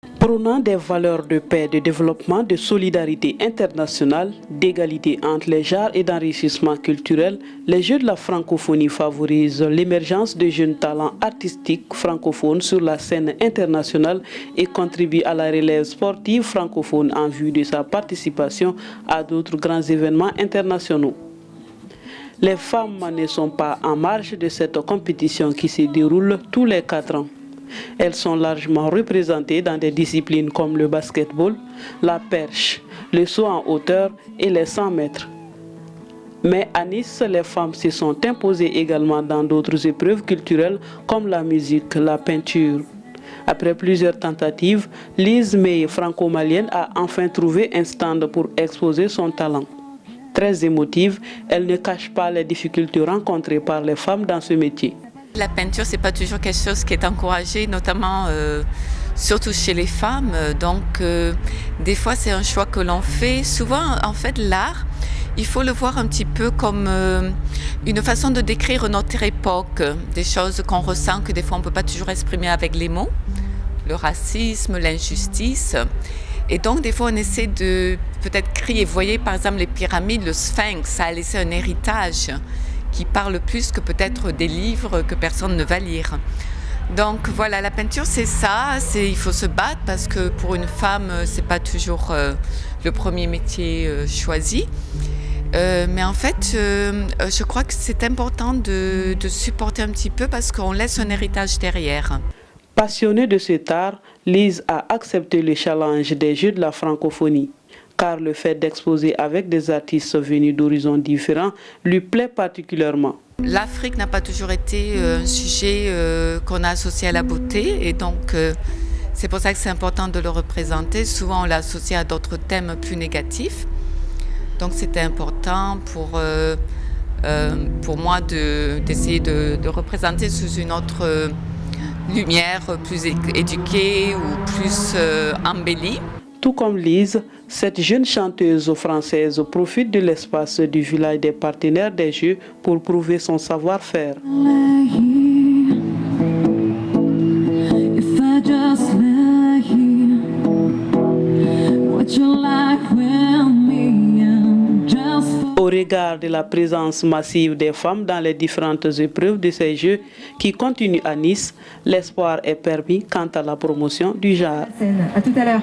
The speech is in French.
Prônant des valeurs de paix, de développement, de solidarité internationale, d'égalité entre les genres et d'enrichissement culturel, les Jeux de la francophonie favorisent l'émergence de jeunes talents artistiques francophones sur la scène internationale et contribuent à la relève sportive francophone en vue de sa participation à d'autres grands événements internationaux. Les femmes ne sont pas en marge de cette compétition qui se déroule tous les 4 ans. Elles sont largement représentées dans des disciplines comme le basketball, la perche, le saut en hauteur et les 100 mètres. Mais à Nice, les femmes se sont imposées également dans d'autres épreuves culturelles comme la musique, la peinture. Après plusieurs tentatives, Lise May, franco-malienne, a enfin trouvé un stand pour exposer son talent. Très émotive, elle ne cache pas les difficultés rencontrées par les femmes dans ce métier. La peinture, c'est pas toujours quelque chose qui est encouragé, notamment surtout chez les femmes. Donc, des fois, c'est un choix que l'on fait. Souvent, en fait, l'art, il faut le voir un petit peu comme une façon de décrire notre époque, des choses qu'on ressent que des fois on peut pas toujours exprimer avec les mots, le racisme, l'injustice. Et donc, des fois, on essaie de peut-être crier. Vous voyez, par exemple, les pyramides, le sphinx, ça a laissé un héritage qui parle plus que peut-être des livres que personne ne va lire. Donc voilà, la peinture c'est ça, il faut se battre parce que pour une femme c'est pas toujours le premier métier choisi. Mais en fait, je crois que c'est important de supporter un petit peu parce qu'on laisse un héritage derrière. Passionnée de cet art, Lise a accepté le challenge des Jeux de la francophonie, car le fait d'exposer avec des artistes venus d'horizons différents lui plaît particulièrement. L'Afrique n'a pas toujours été un sujet qu'on a associé à la beauté et donc c'est pour ça que c'est important de le représenter. Souvent on l'a associé à d'autres thèmes plus négatifs. Donc c'était important pour moi d'essayer de représenter sous une autre lumière, plus éduquée ou plus embellie. Tout comme Lise, cette jeune chanteuse française profite de l'espace du village des partenaires des Jeux pour prouver son savoir-faire. Au regard de la présence massive des femmes dans les différentes épreuves de ces Jeux qui continuent à Nice, l'espoir est permis quant à la promotion du genre. À tout à l'heure.